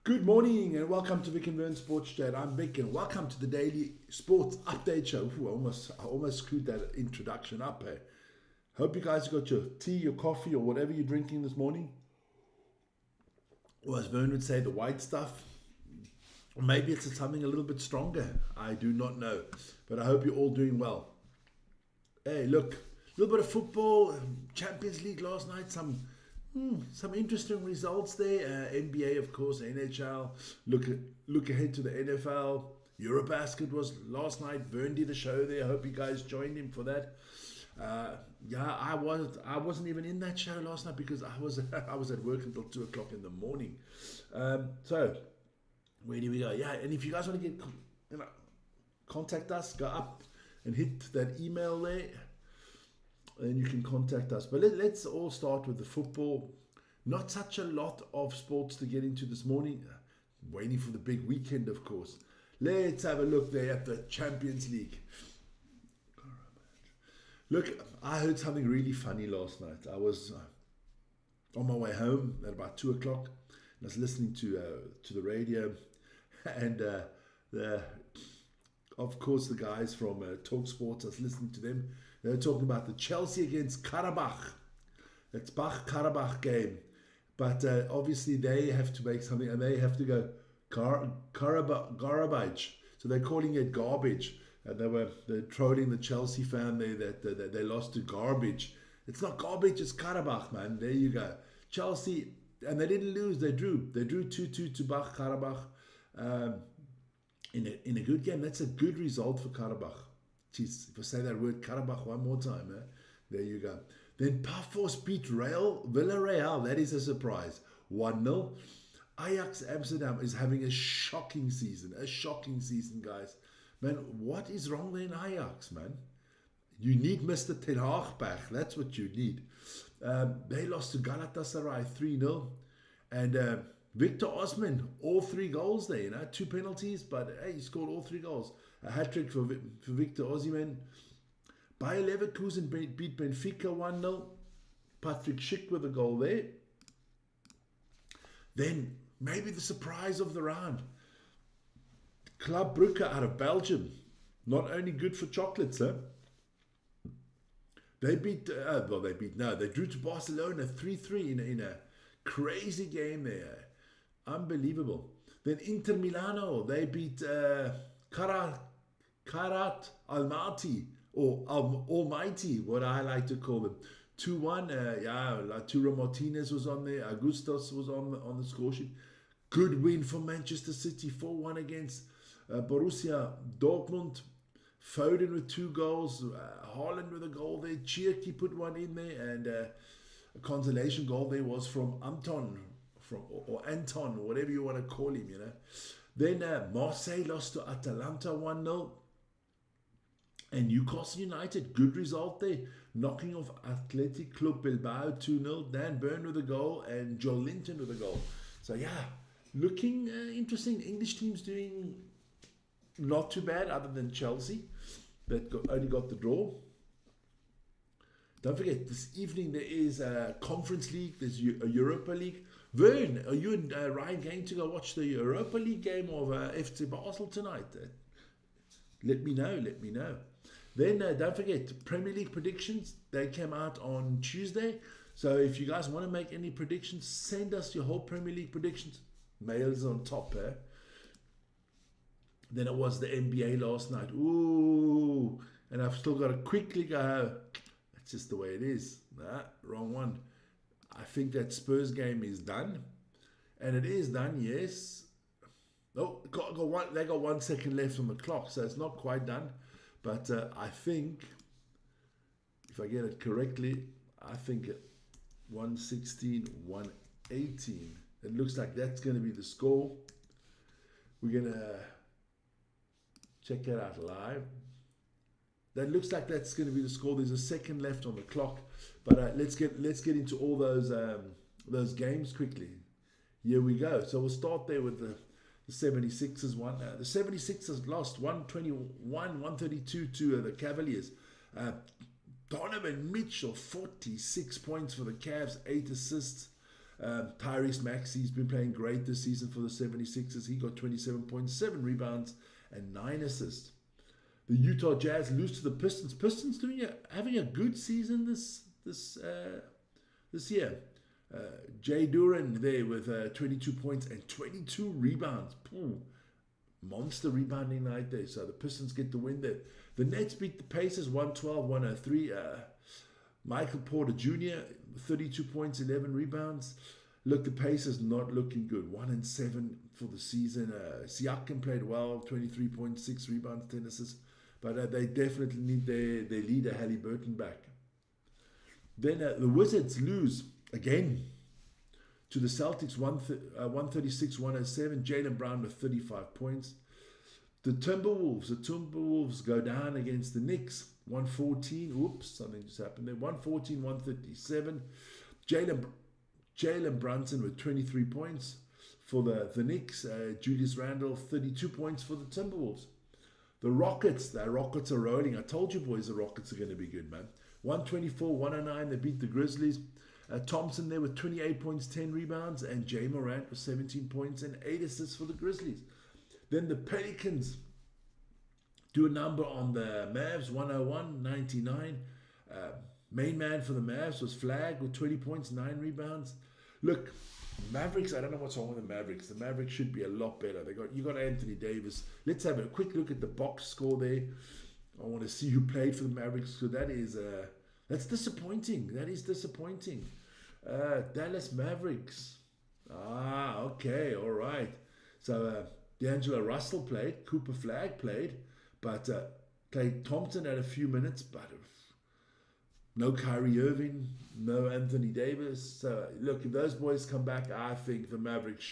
Good morning and welcome to Vic and Vern Sports Chat. I'm Vic and welcome to the daily sports update show. Ooh, I almost screwed that introduction up. Hope you guys got your tea, your coffee, or whatever you're drinking this morning. Or as Vern would say, the white stuff. Or maybe it's something a little bit stronger. I do not know. But I hope you're all doing well. Hey, look, a little bit of football, Champions League last night, some interesting results there. NBA, of course, NHL. Look ahead to the NFL. Eurobasket was last night. Vern did a show there. I hope you guys joined him for that. I wasn't even in that show last night because I was at work until 2 o'clock in the morning. So where do we go? Yeah, and if you guys want to get contact us, go up and hit that email there. And you can contact us. But let's all start with the football. Not such a lot of sports to get into this morning. Waiting for the big weekend, of course. Let's have a look there at the Champions League. Look, I heard something really funny last night. I was on my way home at about 2 o'clock. And I was listening to the radio. And of course, the guys from Talk Sports, I was listening to them. They were talking about the Chelsea against Karabakh. That's Karabakh game. But obviously they have to make something and they have to go garbage. So they're calling it garbage. And they're trolling the Chelsea fan there that they lost to garbage. It's not garbage, it's Karabakh, man. There you go. Chelsea, and they didn't lose, they drew. They drew 2-2 to Karabakh in a good game. That's a good result for Karabakh. Jeez, if I say that word Karabakh one more time, there you go. Then Pafos beat Villarreal. That is a surprise. 1-0. Ajax Amsterdam is having a shocking season. A shocking season, guys. Man, what is wrong there in Ajax, man? You need Mr. Ten Hag back. That's what you need. They lost to Galatasaray 3-0. And Victor Osman, all 3 goals there, 2 penalties, but hey, he scored all 3 goals. A hat-trick for Victor Osimhen. Bayer Leverkusen beat Benfica 1-0. Patrick Schick with a goal there. Then, maybe the surprise of the round. Club Brugge out of Belgium. Not only good for chocolates, huh? They drew to Barcelona 3-3 in a crazy game there. Unbelievable. Then Inter Milano, they beat Karat Almaty, or Almighty, what I like to call them. 2-1. Lautaro Martinez was on there. Augustos was on the score sheet. Good win for Manchester City. 4-1 against Borussia Dortmund. Foden with 2 goals. Haaland with a goal there. Chirky put one in there. And a consolation goal there was from Anton, or whatever you want to call him, Then Marseille lost to Atalanta 1-0. And Newcastle United, good result there. Knocking off Athletic Club Bilbao 2-0. Dan Burn with a goal and Joe Linton with a goal. So yeah, looking interesting. English teams doing not too bad other than Chelsea. That only got the draw. Don't forget, this evening there is a Conference League. There's a Europa League. Vern, are you and Ryan going to go watch the Europa League game of FC Basel tonight? Let me know. Then don't forget, Premier League predictions. They came out on Tuesday. So if you guys want to make any predictions, send us your whole Premier League predictions. Mail's on top, Then it was the NBA last night. Ooh. And I've still got to quickly go. That's just the way it is. Nah, wrong one. I think that Spurs game is done. And it is done, yes. Oh, they got 1 second left on the clock, so it's not quite done. But I think, if I get it correctly, I think 116, 118. It looks like that's going to be the score. We're going to check that out live. That looks like that's going to be the score. There's a second left on the clock. But let's get into all those games quickly. Here we go. So we'll start there with the 76ers one. The 76ers lost 121-132 to the Cavaliers. Donovan Mitchell, 46 points for the Cavs, 8 assists. Tyrese Maxey's been playing great this season for the 76ers. He got 27.7 rebounds and 9 assists. The Utah Jazz lose to the Pistons. Pistons having a good season this year. Jay Duran there with 22 points and 22 rebounds. Monster rebounding night there. So the Pistons get the win there. The Nets beat the Pacers 112-103. Michael Porter Jr., 32 points, 11 rebounds. Look, the Pacers not looking good. 1-7 for the season. Siakam played well, 23.6 rebounds, 10 assists. But they definitely need their leader, Halliburton, back. Then the Wizards lose again to the Celtics, 136-107. Jaylen Brown with 35 points. The Timberwolves go down against the Knicks, 114. Oops, something just happened there. 114-137. Jalen Brunson with 23 points for the Knicks. Julius Randle, 32 points for the Timberwolves. The Rockets are rolling. I told you boys the Rockets are going to be good, man. 124-109, they beat the Grizzlies. Thompson there with 28 points, 10 rebounds, and Jay Morant with 17 points and 8 assists for the Grizzlies. Then the Pelicans do a number on the Mavs, 101-99. Main man for the Mavs was Flag with 20 points, 9 rebounds. Look, Mavericks, I don't know what's wrong with the Mavericks. The Mavericks should be a lot better. You got Anthony Davis. Let's have a quick look at the box score there. I want to see who played for the Mavericks. So that's disappointing. That is disappointing. Dallas Mavericks. Okay, all right. So D'Angelo Russell played. Cooper Flag played. But Clay Thompson had a few minutes. But no Kyrie Irving. No Anthony Davis. So look, if those boys come back, I think the Mavericks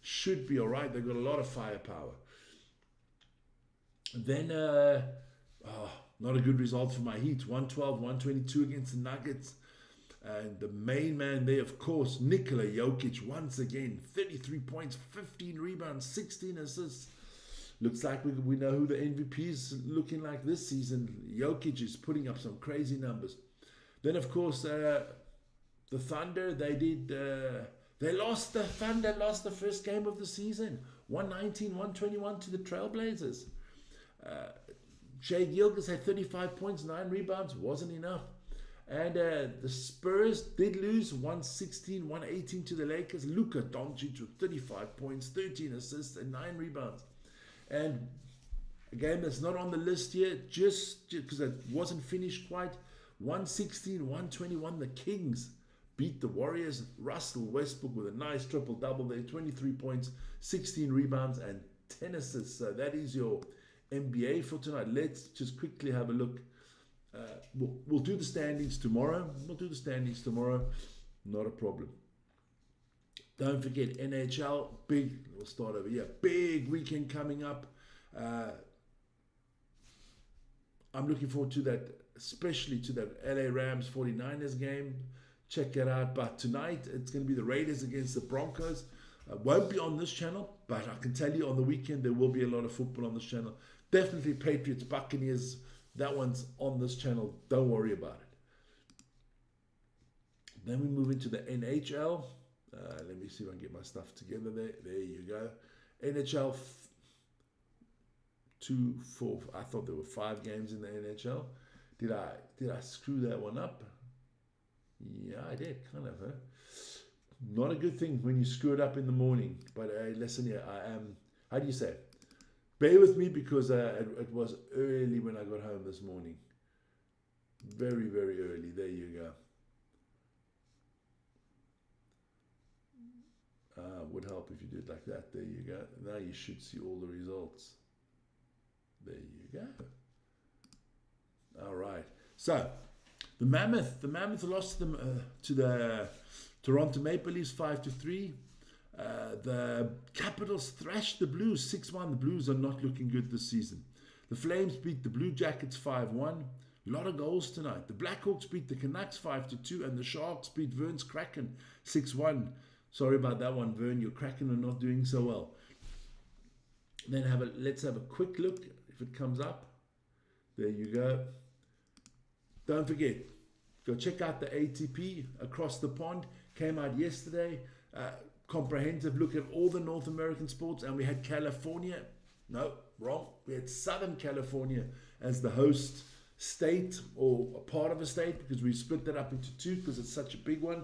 should be all right. They've got a lot of firepower. And then, not a good result for my Heat. 112-122 against the Nuggets. And the main man there, of course, Nikola Jokic, once again, 33 points, 15 rebounds, 16 assists. Looks like we know who the MVP is looking like this season. Jokic is putting up some crazy numbers. Then, of course, the Thunder, they lost. The Thunder lost the first game of the season. 119-121 to the Trailblazers. Shai Gilgeous had 35 points, 9 rebounds, wasn't enough. And the Spurs did lose 116-118 to the Lakers. Luka Doncic with 35 points, 13 assists, and 9 rebounds. And a game that's not on the list here, just because it wasn't finished quite, 116-121, the Kings beat the Warriors. Russell Westbrook with a nice triple-double there, 23 points, 16 rebounds, and 10 assists. So that is your NBA for tonight. Let's just quickly have a look. We'll do the standings tomorrow. Not a problem. Don't forget NHL, we'll start over here. Big weekend coming up. I'm looking forward to that, especially to that LA Rams 49ers game. Check it out. But tonight, it's going to be the Raiders against the Broncos. Won't be on this channel, but I can tell you on the weekend there will be a lot of football on this channel. Definitely Patriots, Buccaneers. That one's on this channel. Don't worry about it. Then we move into the NHL. Let me see if I can get my stuff together there. There you go. NHL 2-4. I thought there were 5 games in the NHL. Did I screw that one up? Yeah, I did, kind of. Not a good thing when you screw it up in the morning. But listen here, I am. How do you say? Bear with me because it was early when I got home this morning. Very, very early. There you go. Would help if you do it like that. There you go. Now you should see all the results. There you go. All right. So the Mammoth lost them to the Toronto Maple Leafs 5-3. The Capitals thrashed the Blues 6-1. The Blues are not looking good this season. The Flames beat the Blue Jackets 5-1. A lot of goals tonight. The Blackhawks beat the Canucks 5-2, and the Sharks beat Vern's Kraken 6-1. Sorry about that one, Vern. Your Kraken are not doing so well. Then let's have a quick look if it comes up. There you go. Don't forget, go check out the ATP across the pond. came out yesterday. Comprehensive look at all the North American sports, and we had California. No, wrong. We had Southern California as the host state, or a part of a state, because we split that up into two because it's such a big one.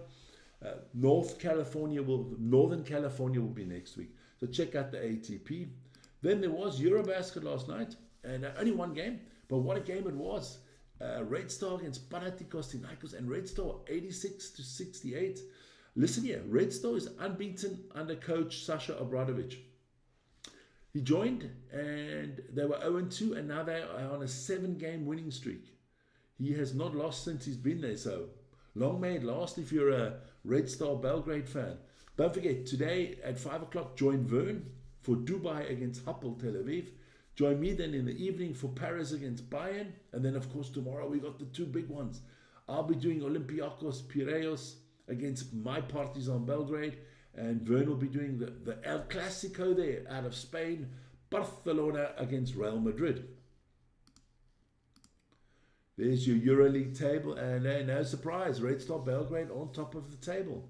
Northern California will be next week. So check out the ATP. Then there was Eurobasket last night, and only one game, but what a game it was. Red Star against Panathinaikos, and Red Star 86-68. Listen here, Red Star is unbeaten under coach Sasha Obradovic. He joined and they were 0-2, and now they are on a 7-game winning streak. He has not lost since he's been there, so long may it last if you're a Red Star Belgrade fan. Don't forget, today at 5 o'clock, join Vern for Dubai against Hapoel Tel Aviv. Join me then in the evening for Paris against Bayern. And then, of course, tomorrow we got the two big ones. I'll be doing Olympiacos Piraeus against my Partizan Belgrade. And Vern will be doing the El Clasico there out of Spain. Barcelona against Real Madrid. There's your EuroLeague table. And no surprise, Red Star Belgrade on top of the table.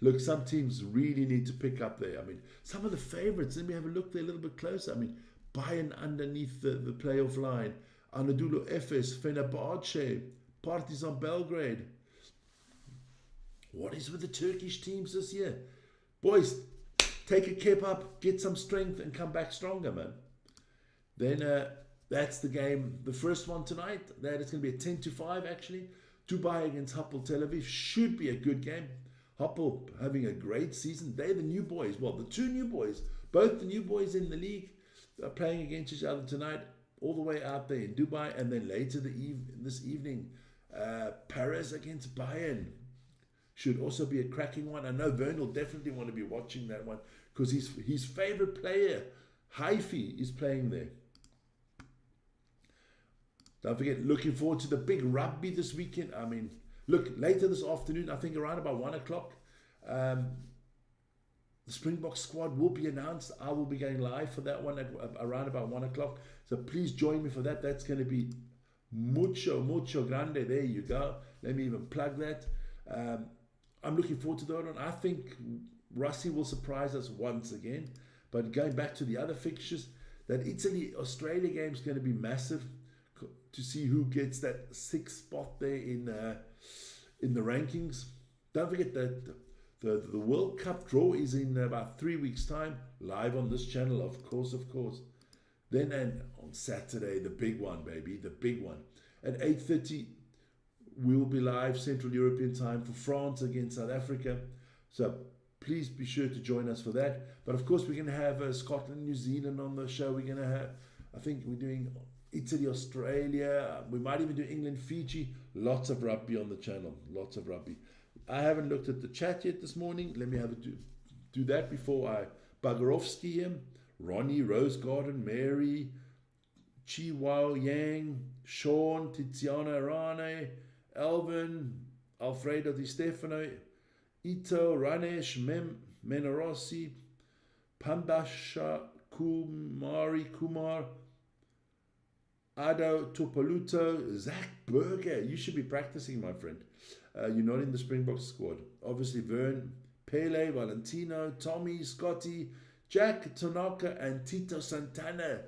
Look, some teams really need to pick up there. I mean, some of the favorites, let me have a look there a little bit closer. I mean, Bayern underneath the playoff line. Anadolu Efes, Fenerbahce, Partizan Belgrade. What is with the Turkish teams this year? Boys, take a kip up, get some strength, and come back stronger, man. Then that's the game. The first one tonight, that is going to be a 10-5, actually. Dubai against Hapoel Tel Aviv should be a good game. Hapoel having a great season. They're the new boys. Well, the two new boys, both the new boys in the league, are playing against each other tonight, all the way out there in Dubai. And then later this evening, Paris against Bayern should also be a cracking one. I know Vern will definitely want to be watching that one because his favorite player, Haifi, is playing there. Don't forget, looking forward to the big rugby this weekend. I mean, look, later this afternoon, I think around about 1 o'clock, the Springbok squad will be announced. I will be going live for that one at around about 1 o'clock. So please join me for that. That's going to be mucho grande. There you go. Let me even plug that. I'm looking forward to that one. I think Russie will surprise us once again. But going back to the other fixtures, that Italy-Australia game is going to be massive to see who gets that 6th spot there in the rankings. Don't forget that the World Cup draw is in about 3 weeks' time, live on this channel, of course. Then and on Saturday, the big one, baby, the big one. At 8:30, we will be live Central European time for France against South Africa. So please be sure to join us for that. But of course, we're going to have Scotland, New Zealand on the show. We're going to have, I think we're doing Italy, Australia. We might even do England, Fiji. Lots of rugby on the channel. Lots of rugby. I haven't looked at the chat yet this morning. Let me have do that before I bugger off ski him. Ronnie, Rose Garden, Mary, Chi Wao Yang, Sean, Tiziana Rane, Elvin, Alfredo Di Stefano, Ito, Ranesh, Menarossi, Pandasha, Kumar, Ado Topoluto, Zach Berger. You should be practicing, my friend. You're not in the Springbok squad. Obviously, Vern, Pele, Valentino, Tommy, Scotty, Jack, Tanaka, and Tito Santana.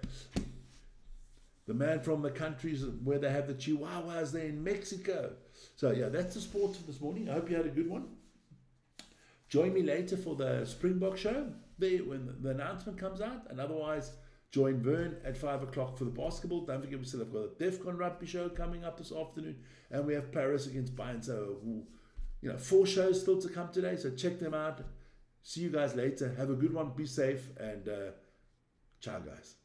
The man from the countries where they have the Chihuahuas there in Mexico. So, yeah, that's the sport for this morning. I hope you had a good one. Join me later for the Springbok show there when the announcement comes out. And otherwise, join Vern at 5 o'clock for the basketball. Don't forget, we still have got a DEFCON rugby show coming up this afternoon. And we have Paris against Bayern. So, 4 shows still to come today. So check them out. See you guys later. Have a good one. Be safe. And ciao, guys.